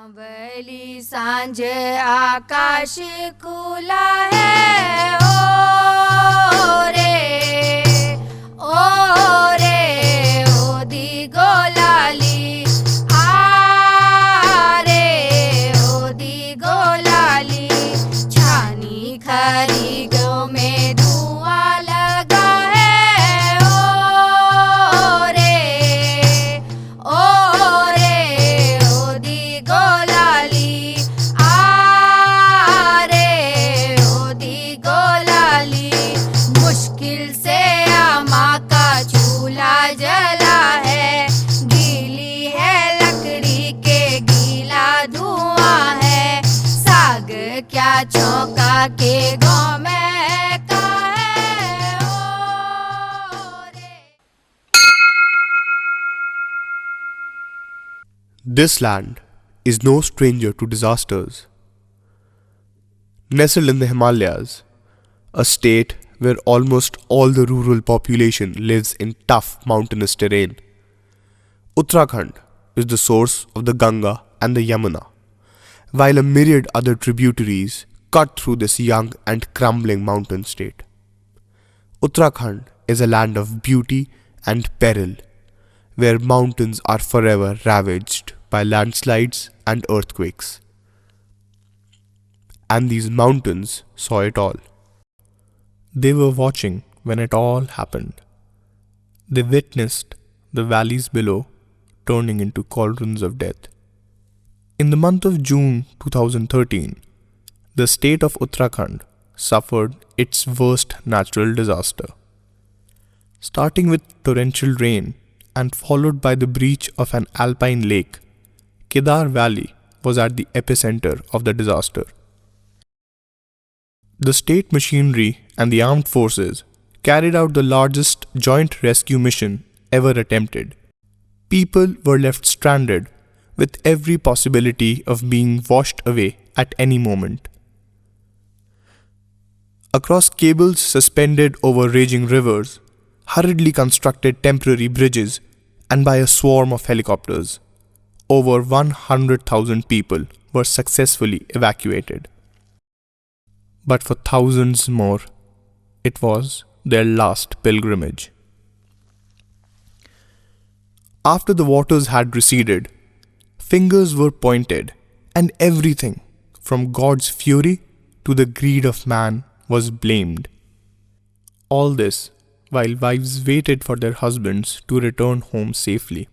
सांवली सांझ आकाश खुला है ओ रे ओ दी गोलाली आ रे ओ दी गोलाली छानी खरी गो में धुआं लगा है ओ रे ओ दी गोलाली आ रे ओ दी गोलाली मुश्किल से आमा का चूल्हा जला है गीली है लकड़ी के गीला धुआं है साग क्या चौंका के गाँव में का है ओ रे। This land is no stranger to disasters. Nestled in the Himalayas, a state where almost all the rural population lives in tough mountainous terrain, Uttarakhand is the source of the Ganga and the Yamuna, while a myriad other tributaries cut through this young and crumbling mountain state. Uttarakhand is a land of beauty and peril, where mountains are forever ravaged by landslides and earthquakes. And these mountains saw it all. They were watching when it all happened. They witnessed the valleys below turning into cauldrons of death. In the month of June 2013, the state of Uttarakhand suffered its worst natural disaster. Starting with torrential rain and followed by the breach of an alpine lake, Kedar Valley was at the epicenter of the disaster. The state machinery and the armed forces carried out the largest joint rescue mission ever attempted. People were left stranded with every possibility of being washed away at any moment. Across cables suspended over raging rivers, hurriedly constructed temporary bridges, and by a swarm of helicopters, over 100,000 people were successfully evacuated. But for thousands more, it was their last pilgrimage. After the waters had receded, fingers were pointed, and everything, from God's fury to the greed of man, was blamed. All this while wives waited for their husbands to return home safely.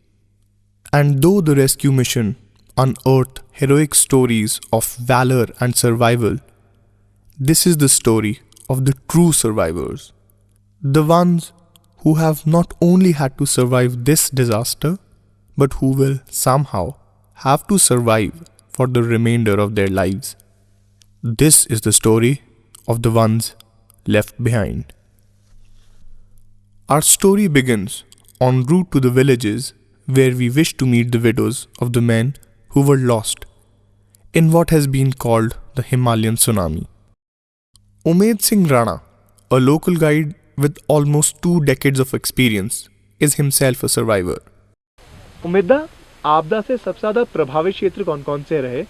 And though the rescue mission unearthed heroic stories of valor and survival, this is the story of the true survivors. The ones who have not only had to survive this disaster, but who will somehow have to survive for the remainder of their lives. This is the story of the ones left behind. Our story begins en route to the villages where we wish to meet the widows of the men who were lost in what has been called the Himalayan tsunami. Umed Singh Rana, a local guide with almost 2 decades of experience, is himself a survivor. उमेदा, आपदा से सबसे ज़्यादा प्रभावित क्षेत्र कौन कौन से रहे?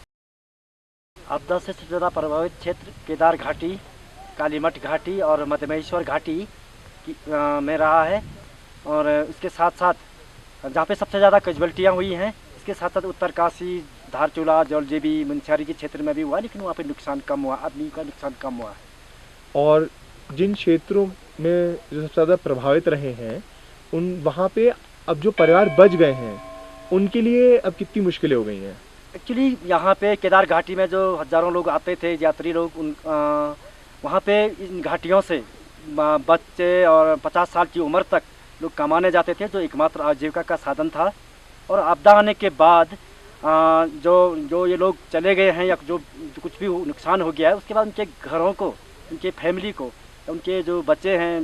आपदा से सबसे ज़्यादा प्रभावित क्षेत्र केदार घाटी, कालीमठ घाटी और मध्यमेश्वर घाटी में रहा है। और इसके साथ साथ जहाँ पे सबसे ज़्यादा कैजुअल्टियाँ हुई हैं, इसके साथ साथ उत्तरकाशी, धारचूला, जौलजीबी, मुनस्यारी के क्षेत्र में भी हुआ, लेकिन वहाँ पे नुकसान कम हुआ, आदमी का नुकसान कम हुआ है। और जिन क्षेत्रों में जो सबसे ज़्यादा प्रभावित रहे हैं, उन वहाँ पे अब जो परिवार बच गए हैं, उनके लिए अब कितनी मुश्किलें हो गई हैं? एक्चुअली यहाँ पे केदार घाटी में जो हज़ारों लोग आते थे, यात्री लोग, वहाँ पे इन घाटियों से बच्चे और 50 साल की उम्र तक लोग कमाने जाते थे, जो एकमात्र आजीविका का साधन था। और आपदा आने के बाद जो ये लोग चले गए हैं या जो कुछ भी नुकसान हो गया है, उसके बाद उनके घरों को, उनके फैमिली को, उनके जो बच्चे हैं,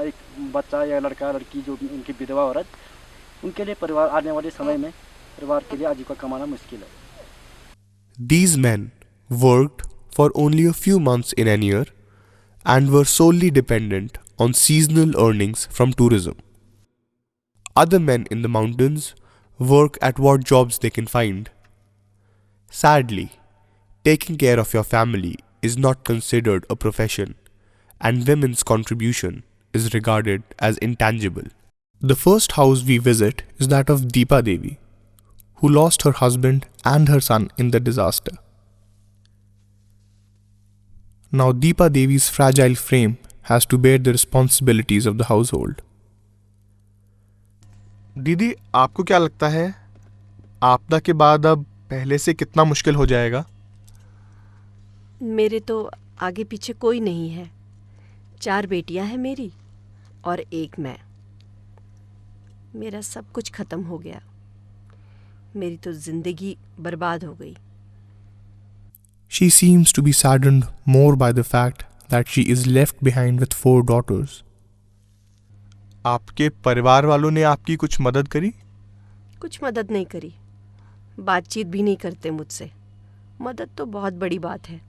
एक बच्चा या लड़का लड़की, जो उनकी विधवा औरत, उनके लिए परिवार आने वाले समय में परिवार के लिए आजीविका कमाना मुश्किल है। These men worked for only a few months in an year and were solely dependent on seasonal earnings from tourism. Other men in the mountains work at what jobs they can find. Sadly, taking care of your family is not considered a profession, and women's contribution is regarded as intangible. The first house we visit is that of Deepa Devi, who lost her husband and her son in the disaster. Now Deepa Devi's fragile frame has to bear the responsibilities of the household. दीदी, आपको क्या लगता है आपदा के बाद अब पहले से कितना मुश्किल हो जाएगा? मेरे तो आगे पीछे कोई नहीं है। 4 बेटियां हैं मेरी और एक मैं। मेरा सब कुछ खत्म हो गया। मेरी तो जिंदगी बर्बाद हो गई। She seems to be saddened more by the fact that she is left behind with 4 daughters. आपके परिवार वालों ने आपकी कुछ मदद करी? कुछ मदद नहीं करी। बातचीत भी नहीं करते मुझसे। मदद तो बहुत बड़ी बात है।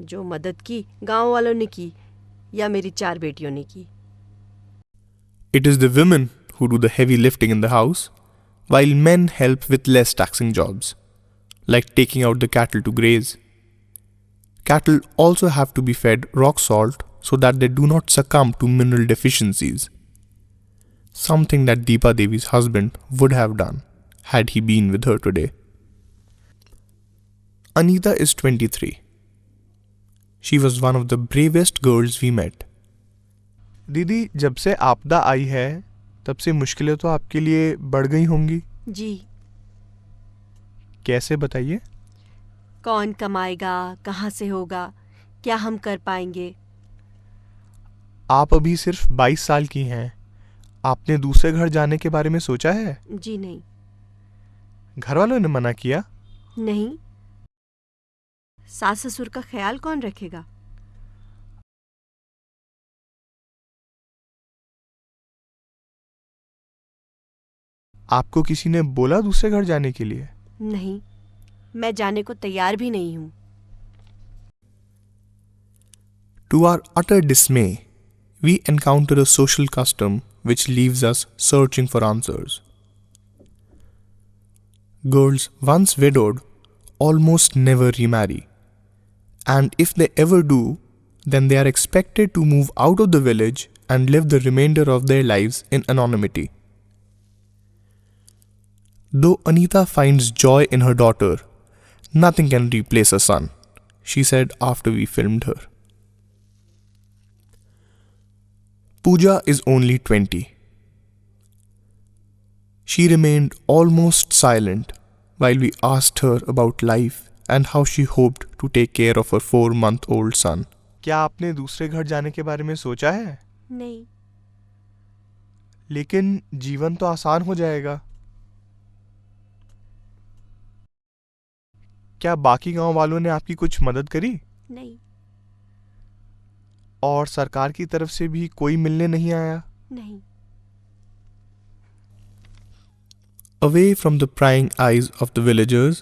जो मदद की गांव वालों ने की या मेरी 4 बेटियों ने की। It is the women who do the heavy lifting in the house, while men help with less taxing jobs, like taking out the cattle to graze. Cattle also have to be fed rock salt so that they do not succumb to mineral deficiencies, something that Deepa Devi's husband would have done had he been with her today. Anita is 23. She was one of the bravest girls we met. दीदी, जब से आपदा आई है तब से मुश्किलें तो आपके लिए बढ़ गई होंगी। जी। कैसे, बताइए। कौन कमाएगा, कहाँ से होगा, क्या हम कर पाएंगे? आप अभी सिर्फ 22 साल की हैं। आपने दूसरे घर जाने के बारे में सोचा है? जी नहीं। घर वालों ने मना किया? नहीं। सास ससुर का ख्याल कौन रखेगा? आपको किसी ने बोला दूसरे घर जाने के लिए? नहीं, मैं जाने को तैयार भी नहीं हूं। To our utter dismay, we encounter a social custom which leaves us searching for answers. Girls once widowed almost never remarry, and if they ever do, then they are expected to move out of the village and live the remainder of their lives in anonymity. Though Anita finds joy in her daughter, nothing can replace a son, she said after we filmed her. Pooja is only 20. She remained almost silent while we asked her about life and how she hoped to take care of her 4-month-old son. क्या आपने दूसरे घर जाने के बारे में सोचा है? नहीं। लेकिन जीवन तो आसान हो जाएगा। क्या बाकी गांव वालों ने आपकी कुछ मदद करी? नहीं। और सरकार की तरफ से भी कोई मिलने नहीं आया? नहीं। Away from the prying eyes of the villagers,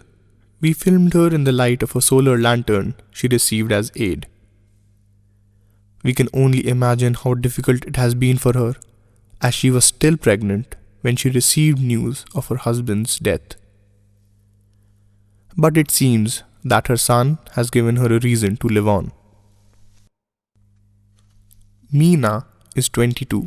we filmed her in the light of a solar lantern she received as aid. We can only imagine how difficult it has been for her, as she was still pregnant when she received news of her husband's death. But it seems that her son has given her a reason to live on. Meena is 22.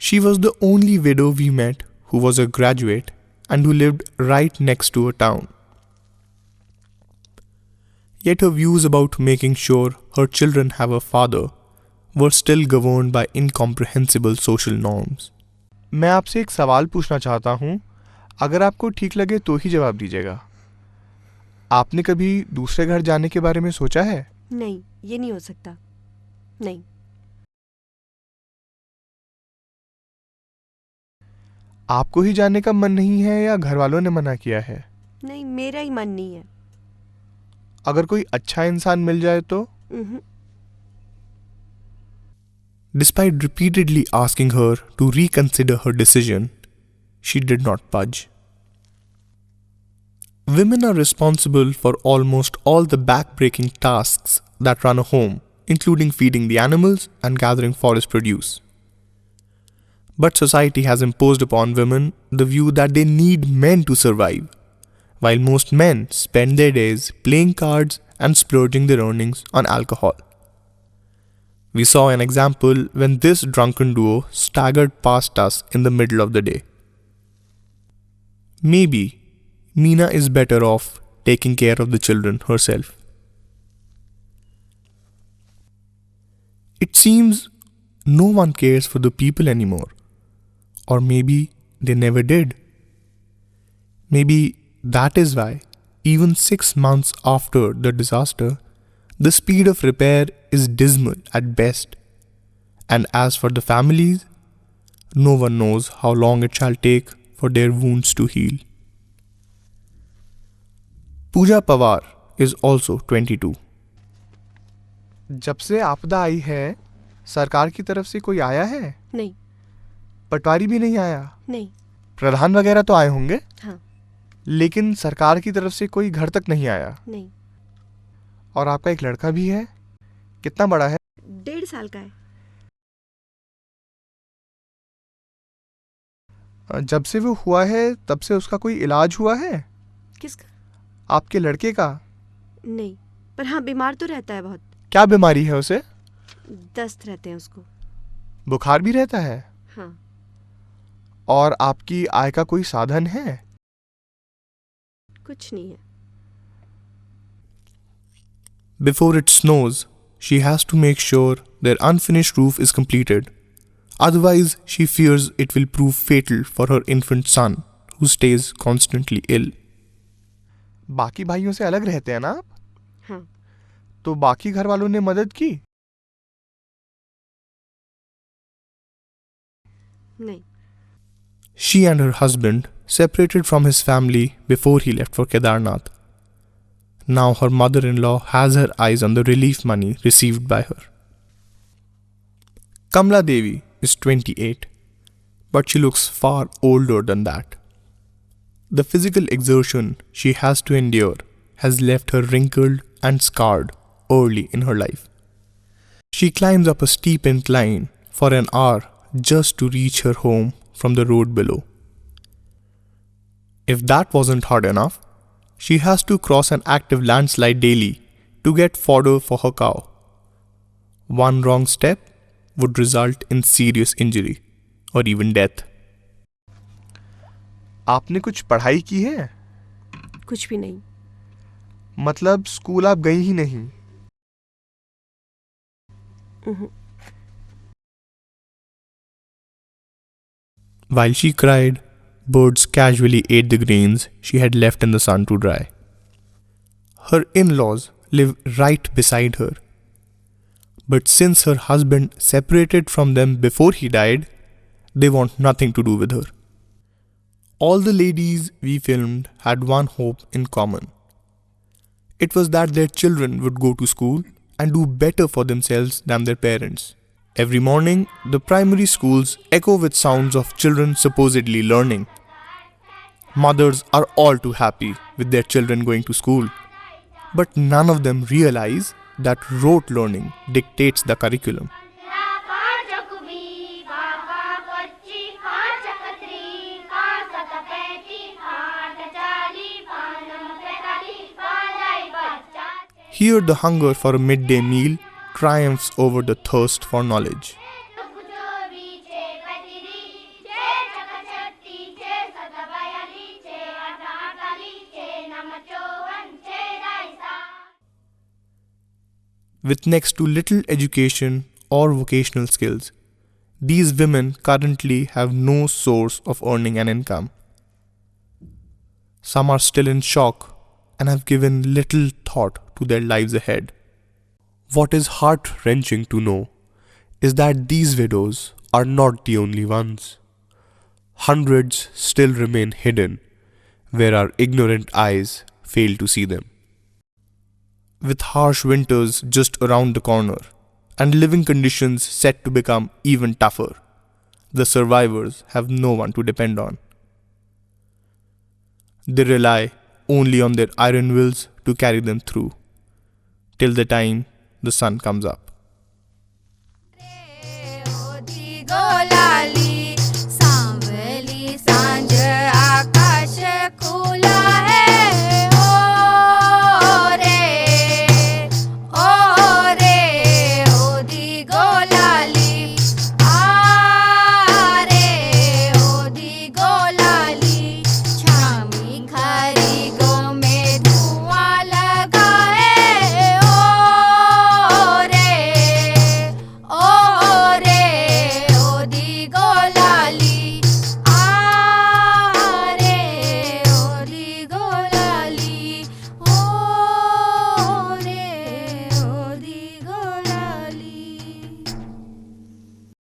She was the only widow we met who was a graduate and who lived right next to a town. Yet her views about making sure her children have a father were still governed by incomprehensible social norms. मैं आपसे एक सवाल पूछना चाहता हूँ, अगर आपको ठीक लगे तो ही जवाब दीजिएगा। आपने कभी दूसरे घर जाने के बारे में सोचा है? नहीं, ये नहीं हो सकता। नहीं। आपको ही जाने का मन नहीं है या घर वालों ने मना किया है? नहीं, मेरा ही मन नहीं है। अगर कोई अच्छा इंसान मिल जाए तो? Despite repeatedly asking her to reconsider her decision, she did not budge. Women are responsible for almost all the back-breaking tasks that run a home, including feeding the animals and gathering forest produce. But society has imposed upon women the view that they need men to survive, while most men spend their days playing cards and splurging their earnings on alcohol. We saw an example when this drunken duo staggered past us in the middle of the day. Maybe Meena is better off taking care of the children herself. It seems no one cares for the people anymore. Or maybe they never did. Maybe that is why, even 6 months after the disaster, the speed of repair is dismal at best. And as for the families, no one knows how long it shall take for their wounds to heal. Pooja Pawar is also 22. जब से आपदा आई है, सरकार की तरफ से कोई आया है? नहीं। पटवारी भी नहीं आया? नहीं। प्रधान वगैरह तो आए होंगे? हाँ। लेकिन सरकार की तरफ से कोई घर तक नहीं आया? नहीं। और आपका एक लड़का भी है, कितना बड़ा है? 1.5 साल का है। जब से वो हुआ है तब से उसका कोई इलाज हुआ है? किसका? आपके लड़के का? नहीं, पर हाँ बीमार तो रहता है बहुत। क्या बीमारी है उसे? दस्त रहते हैं उसको। बुखार भी रहता है? हाँ। और आपकी आय का कोई साधन है? कुछ नहीं है। Before it snows, she has to make sure their unfinished roof is completed. Otherwise, she fears it will prove fatal for her infant son, who stays constantly ill. बाकी भाइयों से अलग रहते हैं ना आप? हाँ। तो बाकी घर वालों ने मदद की? नहीं। She and her husband separated from his family before he left for Kedarnath. Now her mother-in-law has her eyes on the relief money received by her. Kamla Devi is 28, but she looks far older than that. The physical exertion she has to endure has left her wrinkled and scarred early in her life. She climbs up a steep incline for an hour just to reach her home from the road below. If that wasn't hard enough, she has to cross an active landslide daily to get fodder for her cow. One wrong step would result in serious injury or even death. आपने कुछ पढ़ाई की है? कुछ भी नहीं। मतलब school आप गई ही नहीं? While she cried, birds casually ate the grains she had left in the sun to dry. Her in-laws live right beside her. But since her husband separated from them before he died, they want nothing to do with her. All the ladies we filmed had one hope in common. It was that their children would go to school and do better for themselves than their parents. Every morning, the primary schools echo with sounds of children supposedly learning. Mothers are all too happy with their children going to school, but none of them realize that rote learning dictates the curriculum. Here the hunger for a midday meal triumphs over the thirst for knowledge. With next to little education or vocational skills, these women currently have no source of earning an income. Some are still in shock and have given little thought to their lives ahead. What is heart-wrenching to know is that these widows are not the only ones. Hundreds still remain hidden where our ignorant eyes fail to see them. With harsh winters just around the corner and living conditions set to become even tougher, the survivors have no one to depend on. They rely only on their iron wills to carry them through, till the time the sun comes up.